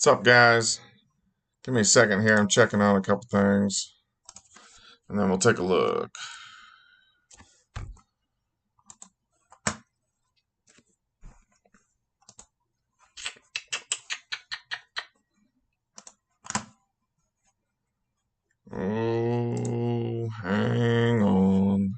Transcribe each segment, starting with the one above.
What's up, guys? Give me a second here. I'm checking on a couple things, and then we'll take a look. Oh, hang on.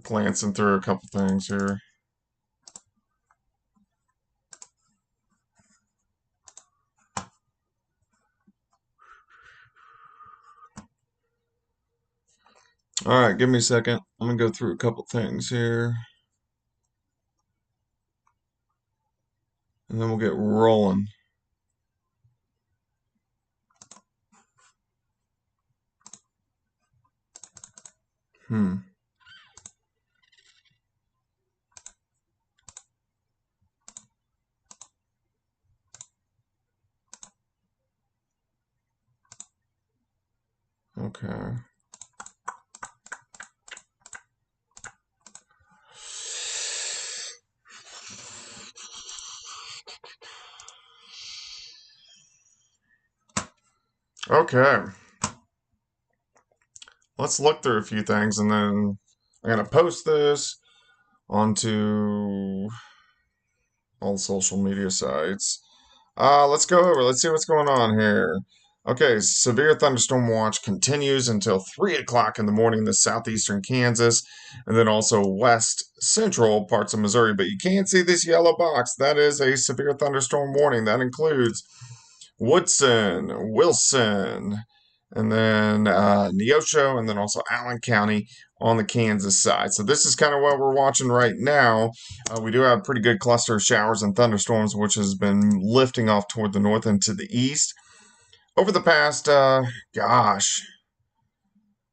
Glancing through a couple things here. All right, give me a second. I'm gonna go through a couple things here, and then we'll get rolling. Okay. Okay. Let's look through a few things, and then I'm gonna post this onto all the social media sites. Let's go over. Let's see what's going on here. Okay, severe thunderstorm watch continues until 3 o'clock in the morning in the southeastern Kansas, and then also west central parts of Missouri. But you can't see this yellow box. That is a severe thunderstorm warning. That includes Woodson, Wilson, and then Neosho, and then also Allen County on the Kansas side. So this is kind of what we're watching right now. We do have a pretty good cluster of showers and thunderstorms, which has been lifting off toward the north and to the east. Over the past, 30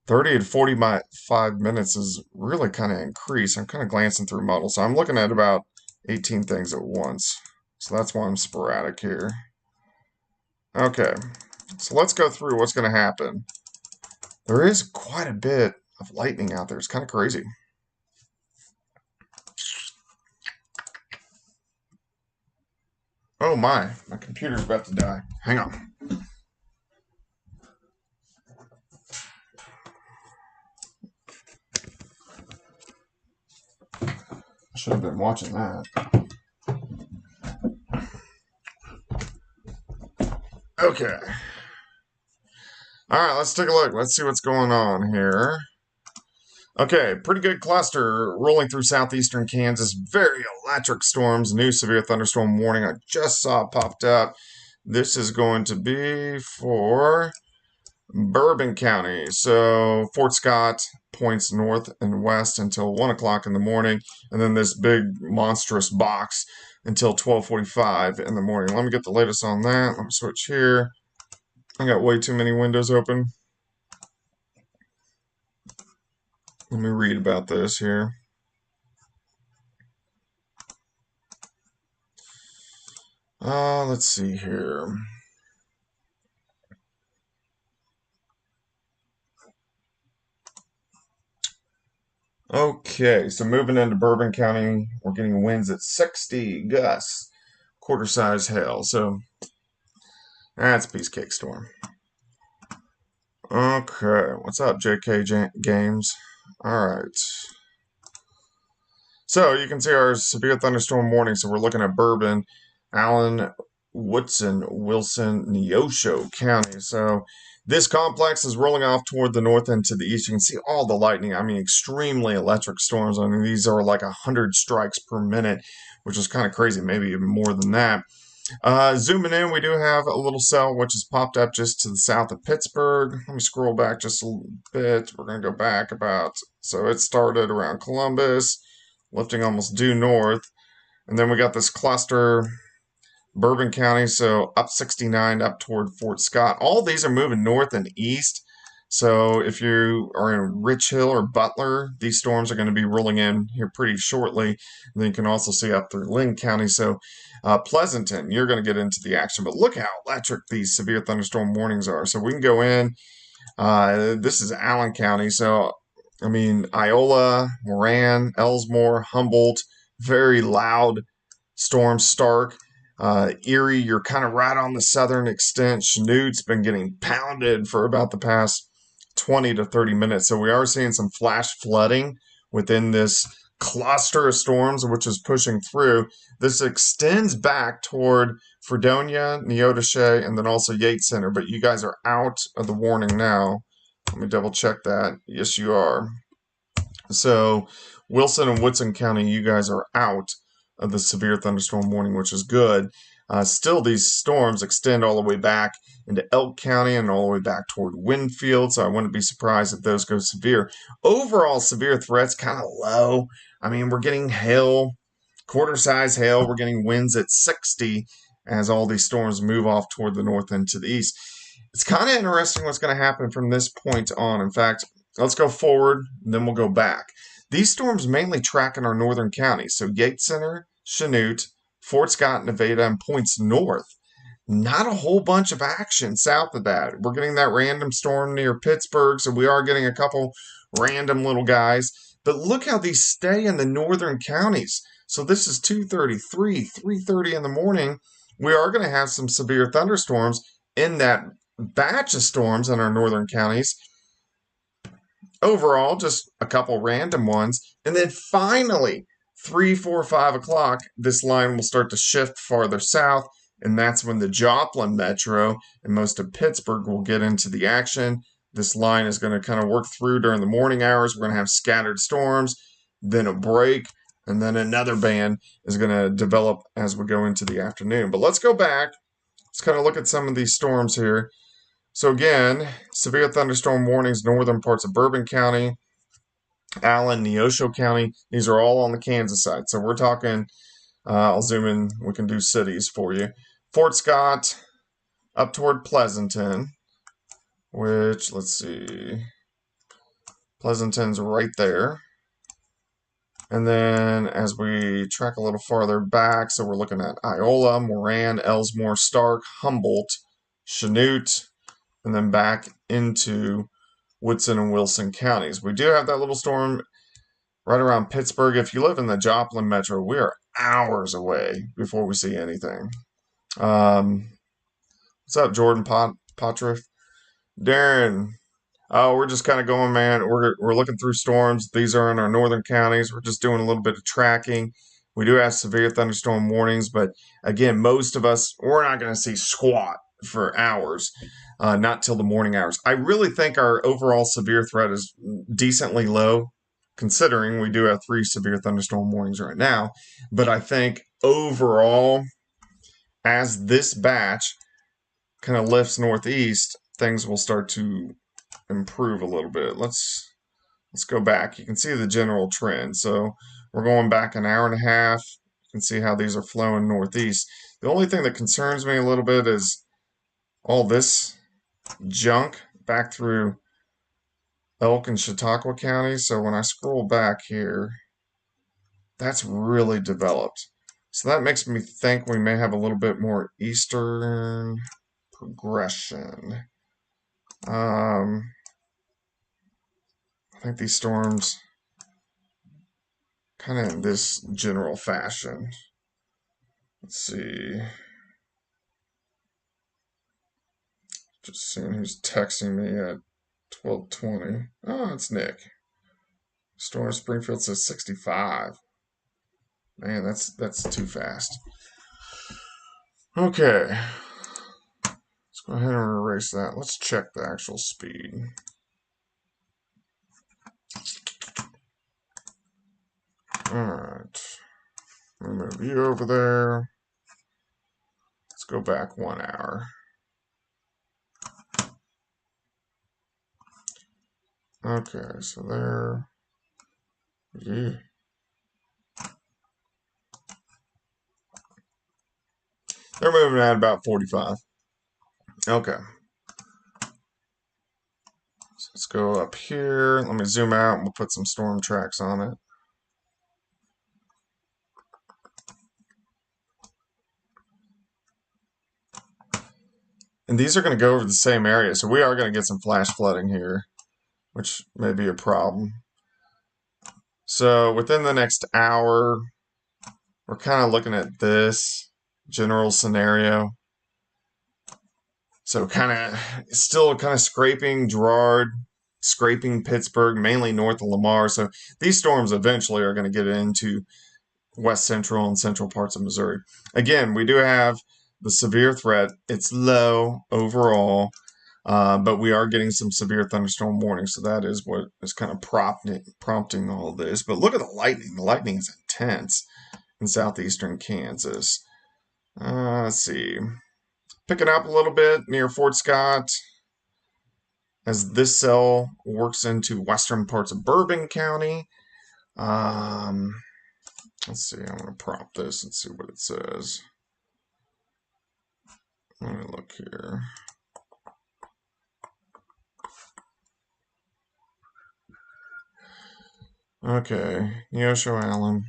to 45 minutes has really kind of increased. I'm kind of glancing through models. So I'm looking at about 18 things at once. So that's why I'm sporadic here. Okay, so let's go through what's going to happen. There is quite a bit of lightning out there. It's kind of crazy. Oh my computer's about to die. Hang on. I should have been watching that. Okay. All right, let's take a look. Let's see what's going on here. Okay, pretty good cluster rolling through southeastern Kansas. Very electric storms. New severe thunderstorm warning I just saw popped up. This is going to be for Bourbon County. So Fort Scott points north and west until 1 o'clock in the morning. And then this big monstrous box until 12:45 in the morning. Let me get the latest on that. Let me switch here. I got way too many windows open. Let me read about this here. Let's see here. Okay, so moving into Bourbon County, we're getting winds at 60 gusts, quarter size hail. So that's a piece of cake storm. Okay, what's up, JK Games? All right. So you can see our severe thunderstorm warning. So we're looking at Bourbon, Allen, Woodson, Wilson, Neosho County. So this complex is rolling off toward the north and to the east. You can see all the lightning. I mean, extremely electric storms. I mean, these are like 100 strikes per minute, which is kind of crazy, maybe even more than that. Zooming in, we do have a little cell which has popped up just to the south of Pittsburgh. Let me scroll back just a little bit. We're going to go back about, so it started around Columbus, lifting almost due north. And then we got this cluster, Bourbon County, so up 69 up toward Fort Scott. All these are moving north and east. So if you are in Rich Hill or Butler, these storms are going to be rolling in here pretty shortly. And then you can also see up through Lynn County. So Pleasanton, you're going to get into the action, but look how electric these severe thunderstorm warnings are. So we can go in. This is Allen County, so I mean Iola, Moran, Ellsmore, Humboldt, very loud storms. Stark, Erie, you're kind of right on the southern extent. Chanute's been getting pounded for about the past 20 to 30 minutes, so we are seeing some flash flooding within this cluster of storms, which is pushing through. This extends back toward Fredonia, Neodesha, and then also Yates Center, but you guys are out of the warning now. Let me double check that. Yes, you are. So Wilson and Woodson County, you guys are out of the severe thunderstorm warning, which is good. Still, these storms extend all the way back into Elk County and all the way back toward Winfield, so I wouldn't be surprised if those go severe. Overall, severe threats kind of low. I mean, we're getting hail, quarter-size hail. We're getting winds at 60 as all these storms move off toward the north and to the east. It's kind of interesting what's going to happen from this point on. In fact, let's go forward, and then we'll go back. These storms mainly track in our northern counties, so Yates Center, Chanute, Fort Scott, Nevada, and points north. Not a whole bunch of action south of that. We're getting that random storm near Pittsburgh, so we are getting a couple random little guys. But look how these stay in the northern counties. So this is 2:33, 3:30 in the morning. We are going to have some severe thunderstorms in that batch of storms in our northern counties. Overall, just a couple random ones. And then finally, 3, 4, 5 o'clock, this line will start to shift farther south. And that's when the Joplin Metro and most of Pittsburgh will get into the action. This line is going to kind of work through during the morning hours. We're going to have scattered storms, then a break, and then another band is going to develop as we go into the afternoon. But let's go back. Let's kind of look at some of these storms here. So again, severe thunderstorm warnings, northern parts of Bourbon County, Allen, Neosho County. These are all on the Kansas side. So we're talking, I'll zoom in, we can do cities for you. Fort Scott, up toward Pleasanton, which, let's see, Pleasanton's right there. And then as we track a little farther back, so we're looking at Iola, Moran, Ellsmore, Stark, Humboldt, Chanute, and then back into Woodson and Wilson counties. We do have that little storm right around Pittsburgh. If you live in the Joplin Metro, we are hours away before we see anything. What's up, Jordan Potriff? Darren, oh, we're just kind of going, man. We're looking through storms. These are in our northern counties. We're just doing a little bit of tracking. We do have severe thunderstorm warnings, but again, most of us, we're not going to see squat for hours, not till the morning hours. I really think our overall severe threat is decently low, considering we do have 3 severe thunderstorm warnings right now. But I think overall, as this batch kind of lifts northeast, things will start to improve a little bit. Let's go back. You can see the general trend. So we're going back an hour and a half. You can see how these are flowing northeast. The only thing that concerns me a little bit is all this junk back through Elk and Chautauqua counties. So when I scroll back here, that's really developed. So that makes me think we may have a little bit more eastern progression. I think these storms kind of in this general fashion. Let's see. Just seeing who's texting me at 12:20. Oh, it's Nick. Storm Springfield says 65. Man, that's too fast. Okay. Let's go ahead and erase that. Let's check the actual speed. Alright. Move you over there. Let's go back 1 hour. Okay, so there. Yeah. They're moving at about 45. Okay. So let's go up here. Let me zoom out and we'll put some storm tracks on it. And these are going to go over the same area, so we are going to get some flash flooding here, which may be a problem. So within the next hour, we're kind of looking at this general scenario. So still kind of scraping Girard, scraping Pittsburgh, mainly north of Lamar. So these storms eventually are going to get into west central and central parts of Missouri. Again, we do have the severe threat. It's low overall, but we are getting some severe thunderstorm warnings. So that is what is kind of prompting all this. But look at the lightning. The lightning is intense in southeastern Kansas. Let's see. Picking up a little bit near Fort Scott as this cell works into western parts of Bourbon County. Let's see, I'm going to prop this and see what it says. Let me look here. Okay, Neosho Allen.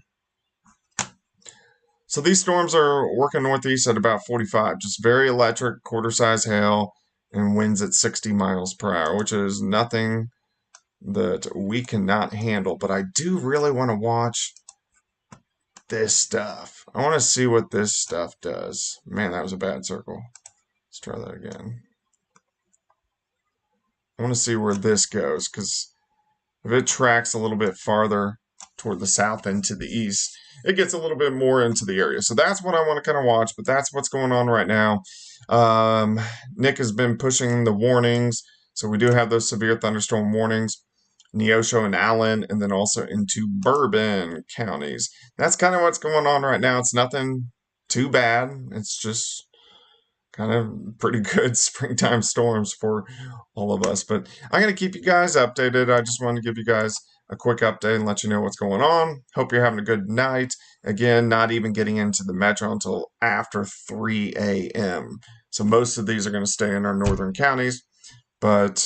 So these storms are working northeast at about 45, just very electric, quarter-size hail, and winds at 60 miles per hour, which is nothing that we cannot handle. But I do really want to watch this stuff. I want to see what this stuff does. Man, that was a bad circle. Let's try that again. I want to see where this goes, because if it tracks a little bit farther toward the south and to the east, it gets a little bit more into the area. So that's what I want to kind of watch, but that's what's going on right now. Nick has been pushing the warnings. So we do have those severe thunderstorm warnings, Neosho and Allen, and then also into Bourbon counties. That's kind of what's going on right now. It's nothing too bad. It's just kind of pretty good springtime storms for all of us. But I'm going to keep you guys updated. I just wanted to give you guys a quick update and let you know what's going on. Hope you're having a good night. Again, not even getting into the metro until after 3 a.m. So most of these are going to stay in our northern counties. But